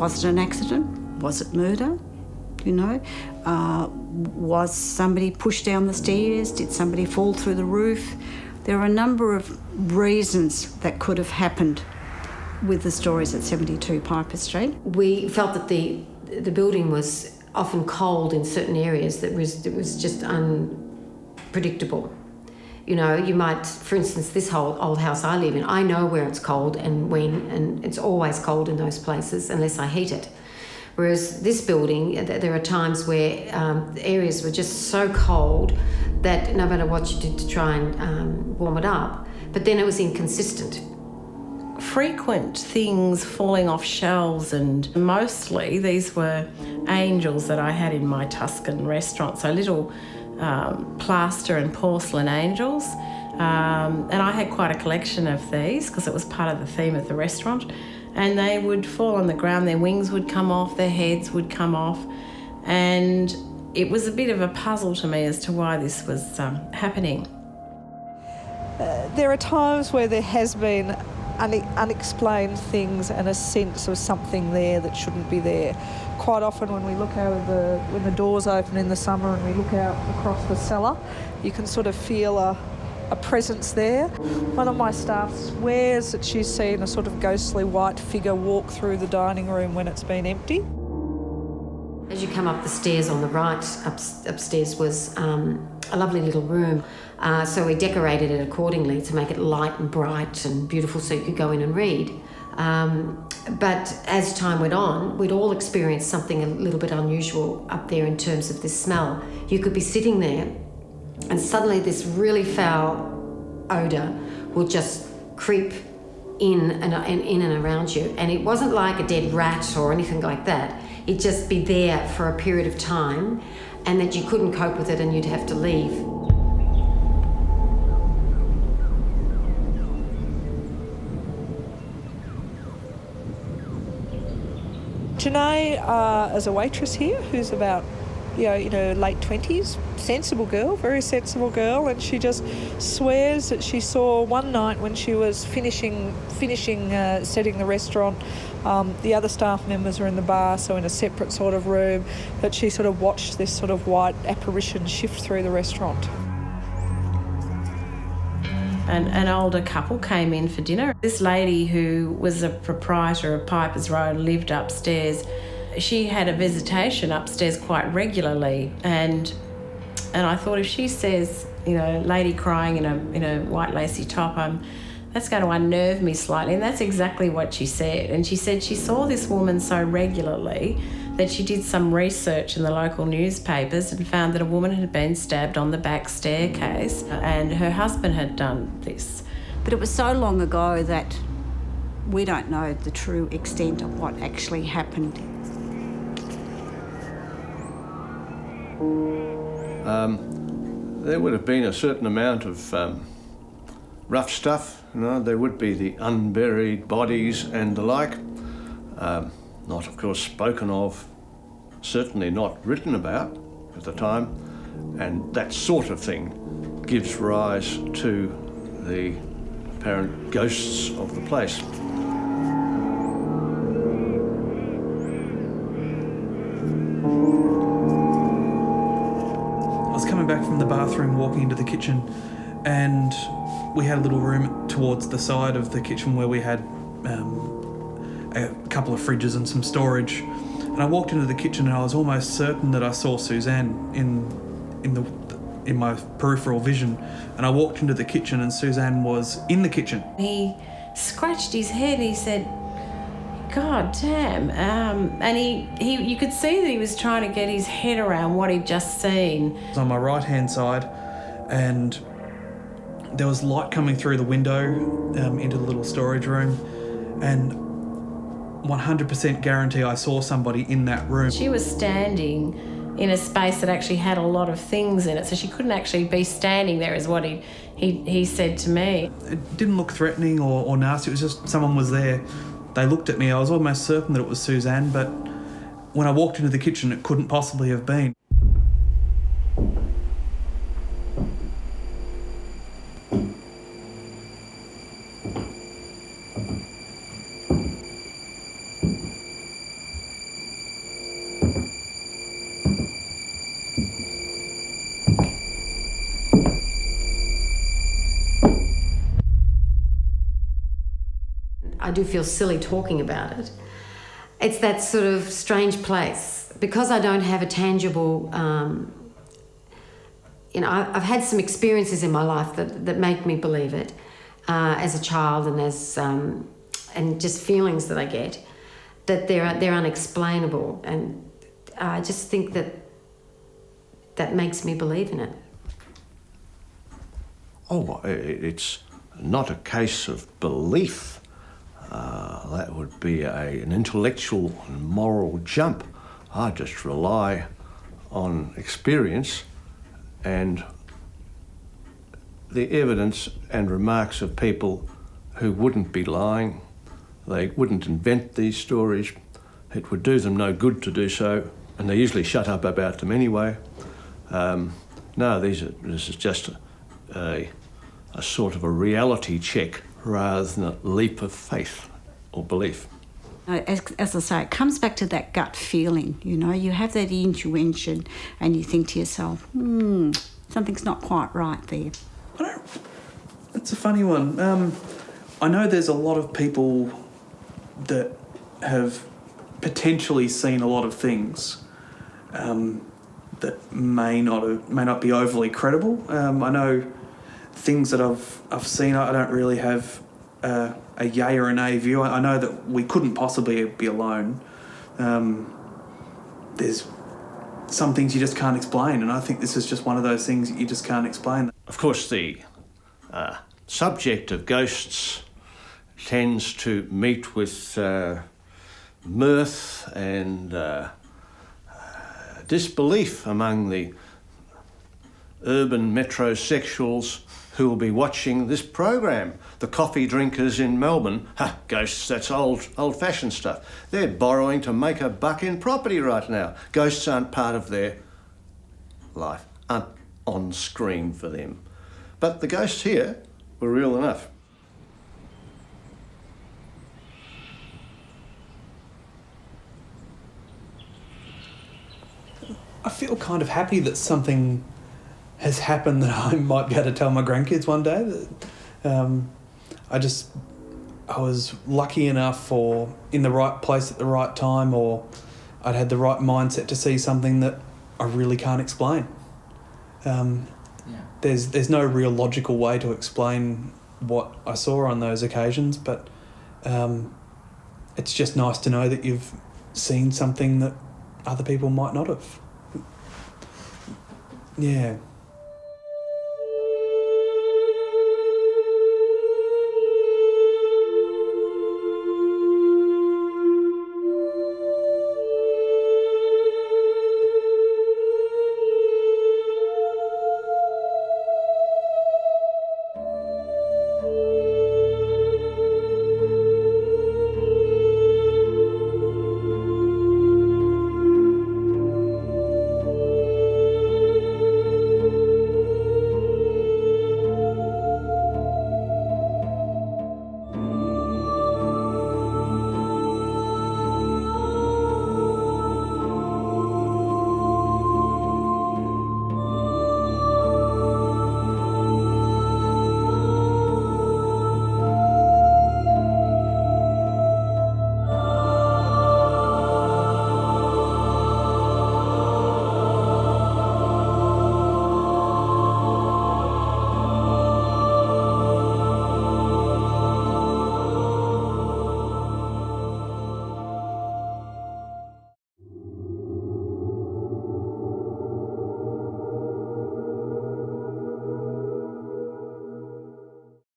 Was it an accident? Was it murder? Was somebody pushed down the stairs? Did somebody fall through the roof? There are a number of reasons that could have happened with the stories at 72 Piper Street. We felt that the building was often cold in certain areas that was just unpredictable. You might, for instance, this whole old house I live in, I know where it's cold and when, and it's always cold in those places unless I heat it. Whereas this building, there are times where areas were just so cold that no matter what you did to try and warm it up, but then it was inconsistent. Frequent things falling off shelves, and mostly these were angels that I had in my Tuscan restaurant, so little plaster and porcelain angels. And I had quite a collection of these because it was part of the theme of the restaurant. And they would fall on the ground, their wings would come off, their heads would come off. And it was a bit of a puzzle to me as to why this was happening. There are times where there has been unexplained things and a sense of something there that shouldn't be there. Quite often when we look out when the doors open in the summer and we look out across the cellar, you can sort of feel a presence there. One of my staff swears that she's seen a sort of ghostly white figure walk through the dining room when it's been empty. As you come up the stairs on the right, upstairs was a lovely little room. So we decorated it accordingly to make it light and bright and beautiful so you could go in and read. But as time went on, we'd all experienced something a little bit unusual up there in terms of this smell. You could be sitting there and suddenly this really foul odour will just creep in and around you. And it wasn't like a dead rat or anything like that. It'd just be there for a period of time and that you couldn't cope with it and you'd have to leave. Janae is a waitress here who's about in her late 20s, sensible girl, very sensible girl, and she just swears that she saw one night when she was finishing setting the restaurant, the other staff members were in the bar, so in a separate sort of room, that she sort of watched this sort of white apparition shift through the restaurant. An older couple came in for dinner. This lady who was a proprietor of Piper's Road lived upstairs. She had a visitation upstairs quite regularly, and I thought if she says, lady crying in a white lacy top, that's going to unnerve me slightly, and that's exactly what she said. And she said she saw this woman so regularly that she did some research in the local newspapers and found that a woman had been stabbed on the back staircase and her husband had done this. But it was so long ago that we don't know the true extent of what actually happened. There would have been a certain amount of rough stuff. There would be the unburied bodies and the like. Not, of course, spoken of, certainly not written about at the time. And that sort of thing gives rise to the apparent ghosts of the place. Back from the bathroom, walking into the kitchen, and we had a little room towards the side of the kitchen where we had a couple of fridges and some storage. And I walked into the kitchen and I was almost certain that I saw Suzanne in my peripheral vision. And I walked into the kitchen and Suzanne was in the kitchen. He scratched his head and he said, God damn. And he you could see that he was trying to get his head around what he'd just seen. I was on my right-hand side and there was light coming through the window into the little storage room, and 100% guarantee I saw somebody in that room. She was standing in a space that actually had a lot of things in it, so she couldn't actually be standing there, is what he said to me. It didn't look threatening or nasty, it was just someone was there. They looked at me. I was almost certain that it was Suzanne, but when I walked into the kitchen, it couldn't possibly have been. I do feel silly talking about it. It's that sort of strange place. Because I don't have a tangible, I've had some experiences in my life that make me believe it as a child, and and just feelings that I get, that they're unexplainable, and I just think that makes me believe in it. Oh, it's not a case of belief. That would be an intellectual and moral jump. I just rely on experience and the evidence and remarks of people who wouldn't be lying. They wouldn't invent these stories. It would do them no good to do so, and they usually shut up about them anyway. No, this is just a sort of a reality check rather than a leap of faith or belief. As I say, it comes back to that gut feeling, you have that intuition and you think to yourself, something's not quite right there. It's a funny one. I know there's a lot of people that have potentially seen a lot of things that may not be overly credible. I know things that I've seen. I don't really have a yay or a nay view. I know that we couldn't possibly be alone. There's some things you just can't explain, and I think this is just one of those things that you just can't explain. Of course, the subject of ghosts tends to meet with mirth and disbelief among the urban metrosexuals who will be watching this program. The coffee drinkers in Melbourne, ghosts, that's old-fashioned stuff. They're borrowing to make a buck in property right now. Ghosts aren't part of their life, aren't on screen for them. But the ghosts here were real enough. I feel kind of happy that something has happened that I might be able to tell my grandkids one day. I was lucky enough, or in the right place at the right time, or I'd had the right mindset to see something that I really can't explain. There's no real logical way to explain what I saw on those occasions, but it's just nice to know that you've seen something that other people might not have. Yeah.